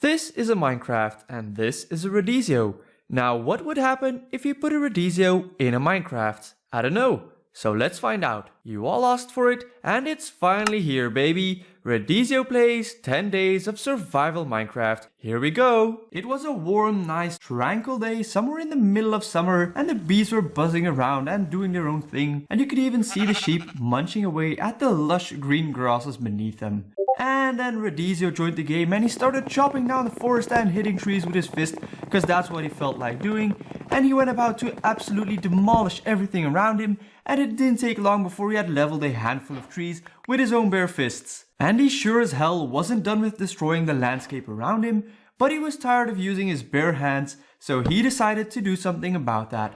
This is a Minecraft and this is a Redizio. Now what would happen if you put a Redizio in a Minecraft? I don't know. So let's find out. You all asked for it and it's finally here, baby. Redizio plays 10 days of survival Minecraft. Here we go. It was a warm, nice, tranquil day somewhere in the middle of summer, and the bees were buzzing around and doing their own thing, and you could even see the sheep munching away at the lush green grasses beneath them. And then Redizio joined the game and he started chopping down the forest and hitting trees with his fist, because that's what he felt like doing, and he went about to absolutely demolish everything around him, and it didn't take long before he had leveled a handful of trees with his own bare fists. And he sure as hell wasn't done with destroying the landscape around him, but he was tired of using his bare hands, so he decided to do something about that.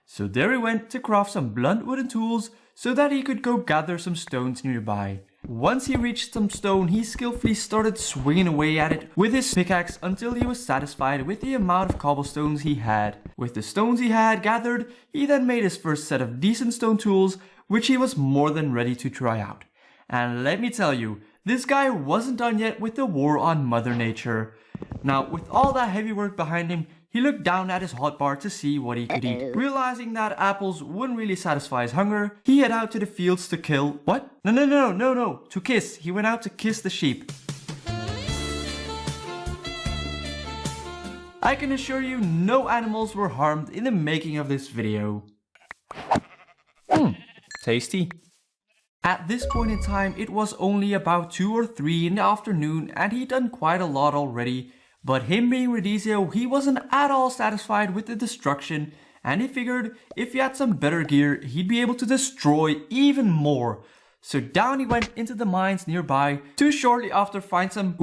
So there he went to craft some blunt wooden tools so that he could go gather some stones nearby. Once he reached some stone, he skillfully started swinging away at it with his pickaxe until he was satisfied with the amount of cobblestones he had. With the stones he had gathered, he then made his first set of decent stone tools, which he was more than ready to try out. And let me tell you, this guy wasn't done yet with the war on Mother Nature. Now, with all that heavy work behind him, he looked down at his hotbar to see what he could eat. Realizing that apples wouldn't really satisfy his hunger, he headed out to the fields to kill... What? No. To kiss. He went out to kiss the sheep. I can assure you no animals were harmed in the making of this video. Tasty. At this point in time, it was only about 2 or 3 in the afternoon and he'd done quite a lot already. But him being Redizio, he wasn't at all satisfied with the destruction, and he figured if he had some better gear, he'd be able to destroy even more. So down he went into the mines nearby to shortly after find some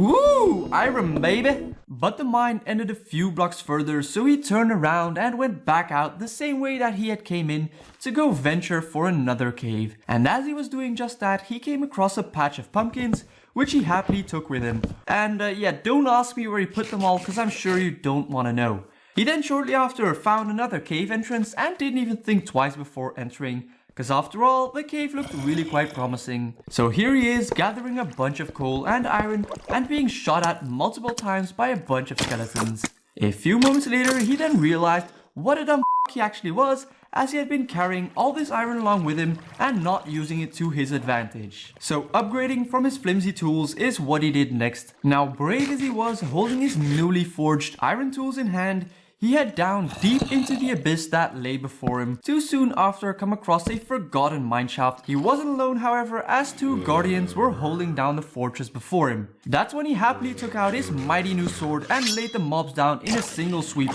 iron, baby. But the mine ended a few blocks further, so he turned around and went back out the same way that he had came in to go venture for another cave. And as he was doing just that, he came across a patch of pumpkins, which he happily took with him. And yeah, don't ask me where he put them all, because I'm sure you don't want to know. He then shortly after found another cave entrance and didn't even think twice before entering, because after all, the cave looked really quite promising. So here he is, gathering a bunch of coal and iron and being shot at multiple times by a bunch of skeletons. A few moments later, he then realized what a dumb he actually was, as he had been carrying all this iron along with him and not using it to his advantage. So upgrading from his flimsy tools is what he did next. Now, brave as he was, holding his newly forged iron tools in hand, he headed down deep into the abyss that lay before him to soon after come across a forgotten mineshaft. He wasn't alone, however, as 2 guardians were holding down the fortress before him. That's when he happily took out his mighty new sword and laid the mobs down in a single sweep.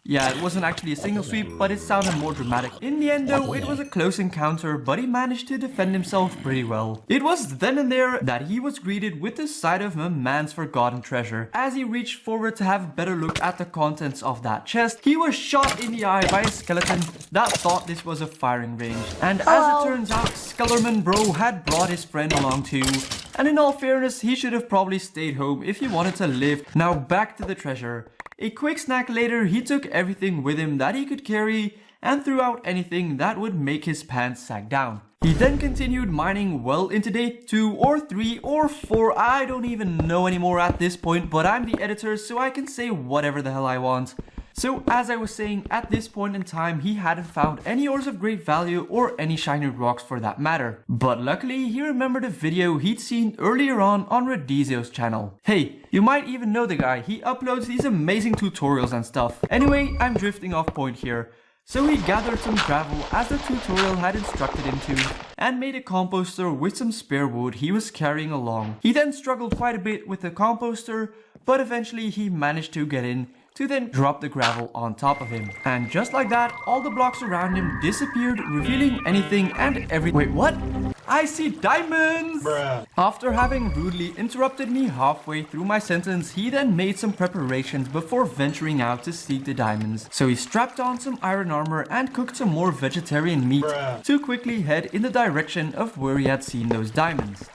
Yeah, it wasn't actually a single sweep, but it sounded more dramatic. In the end though, it was a close encounter, but he managed to defend himself pretty well. It was then and there that he was greeted with the sight of a man's forgotten treasure. As he reached forward to have a better look at the contents of that chest, he was shot in the eye by a skeleton that thought this was a firing range. And as it turns out, Skellerman Bro had brought his friend along too. And in all fairness, he should have probably stayed home if he wanted to live. Now back to the treasure. A quick snack later, he took everything with him that he could carry and threw out anything that would make his pants sag down. He then continued mining well into day 2 or 3 or 4, I don't even know anymore at this point, but I'm the editor so I can say whatever the hell I want. So as I was saying, at this point in time, he hadn't found any ores of great value or any shiny rocks for that matter. But luckily, he remembered a video he'd seen earlier on Redizio's channel. Hey, you might even know the guy, he uploads these amazing tutorials and stuff. Anyway, I'm drifting off point here. So he gathered some gravel as the tutorial had instructed him to, and made a composter with some spare wood he was carrying along. He then struggled quite a bit with the composter, but eventually he managed to get in, to then drop the gravel on top of him. And just like that, all the blocks around him disappeared, revealing anything and everything. Wait, what? I see diamonds! Bruh. After having rudely interrupted me halfway through my sentence, he then made some preparations before venturing out to seek the diamonds. So he strapped on some iron armor and cooked some more vegetarian meat to quickly head in the direction of where he had seen those diamonds.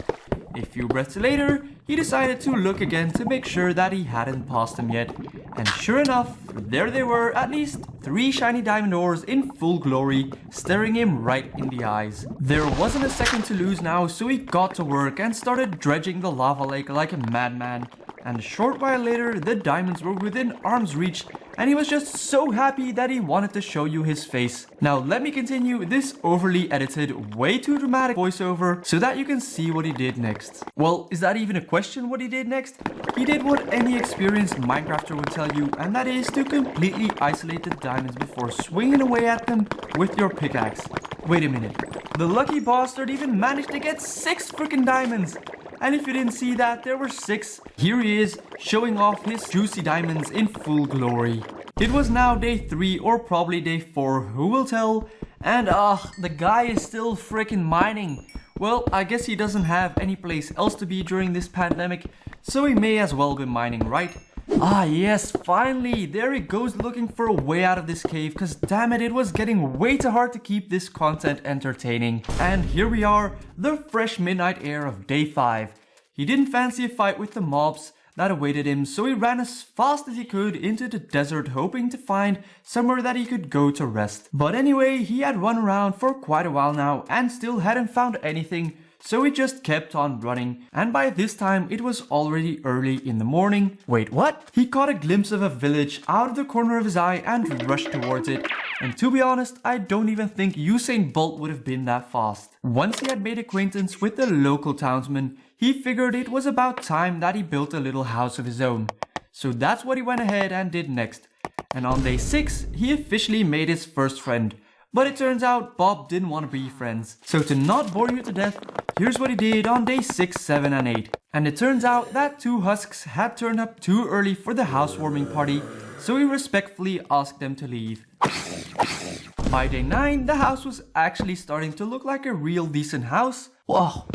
A few breaths later, he decided to look again to make sure that he hadn't passed them yet. And sure enough, there they were, at least 3 shiny diamond ores in full glory, staring him right in the eyes. There wasn't a second to lose now, so he got to work and started dredging the lava lake like a madman, And a short while later, the diamonds were within arm's reach, and he was just so happy that he wanted to show you his face. Now let me continue this overly edited, way too dramatic voiceover so that you can see what he did next. Well, is that even a question what he did next? He did what any experienced Minecrafter would tell you, and that is to completely isolate the diamonds before swinging away at them with your pickaxe. Wait a minute, the lucky bastard even managed to get 6 freaking diamonds! And if you didn't see that, there were 6. Here he is, showing off his juicy diamonds in full glory. It was now day 3 or probably day 4, who will tell? And the guy is still freaking mining. Well, I guess he doesn't have any place else to be during this pandemic, so he may as well be mining, right? Ah yes, finally, there he goes looking for a way out of this cave, cause damn it was getting way too hard to keep this content entertaining. And here we are, the fresh midnight air of day 5. He didn't fancy a fight with the mobs that awaited him, so he ran as fast as he could into the desert, hoping to find somewhere that he could go to rest. But anyway, he had run around for quite a while now and still hadn't found anything, so he just kept on running, and by this time it was already early in the morning. Wait, what? He caught a glimpse of a village out of the corner of his eye and rushed towards it. And to be honest, I don't even think Usain Bolt would have been that fast. Once he had made acquaintance with the local townsman, he figured it was about time that he built a little house of his own. So that's what he went ahead and did next. And on day 6, he officially made his first friend. But it turns out Bob didn't want to be friends. So to not bore you to death, here's what he did on day 6, 7 and 8. And it turns out that 2 husks had turned up too early for the housewarming party, so he respectfully asked them to leave. By day 9, the house was actually starting to look like a real decent house. Whoa!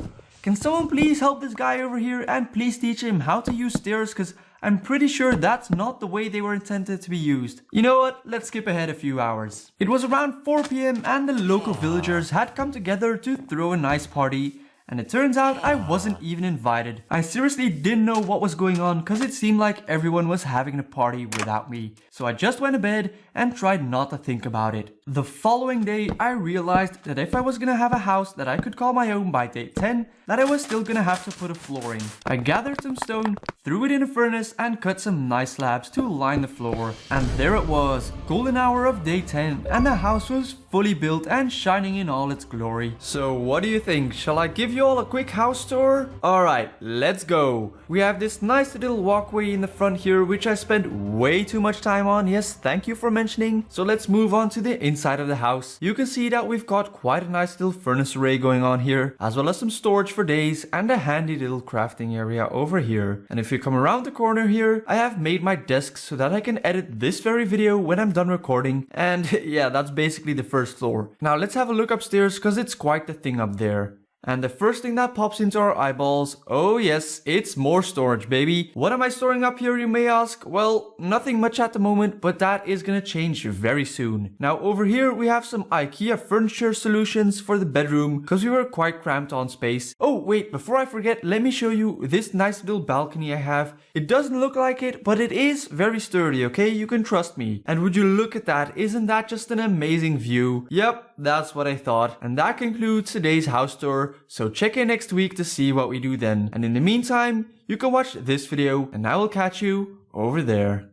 Can someone please help this guy over here and please teach him how to use stairs, cause I'm pretty sure that's not the way they were intended to be used. You know what? Let's skip ahead a few hours. It was around 4 PM and the local villagers had come together to throw a nice party. And it turns out I wasn't even invited. I seriously didn't know what was going on cause it seemed like everyone was having a party without me. So I just went to bed and tried not to think about it. The following day I realized that if I was gonna have a house that I could call my own by day 10, that I was still gonna have to put a floor in. I gathered some stone, threw it in a furnace and cut some nice slabs to line the floor. And there it was, golden hour of day 10, and the house was fully built and shining in all its glory. So what do you think? Shall I give you all a quick house tour? Alright, let's go. We have this nice little walkway in the front here, which I spent way too much time on. Yes, thank you for mentioning. So let's move on to the inside of the house. You can see that we've got quite a nice little furnace array going on here, as well as some storage for days and a handy little crafting area over here. And if you come around the corner here, I have made my desk so that I can edit this very video when I'm done recording. And yeah, that's basically the first floor. Now let's have a look upstairs because it's quite the thing up there. And the first thing that pops into our eyeballs, oh yes, it's more storage, baby. What am I storing up here, you may ask? Well, nothing much at the moment, but that is gonna change very soon. Now over here we have some IKEA furniture solutions for the bedroom, because we were quite cramped on space. Oh wait, before I forget, let me show you this nice little balcony I have. It doesn't look like it, but it is very sturdy, okay? You can trust me. And would you look at that? Isn't that just an amazing view? Yep, that's what I thought. And that concludes today's house tour. So check in next week to see what we do then. And in the meantime, you can watch this video and I will catch you over there.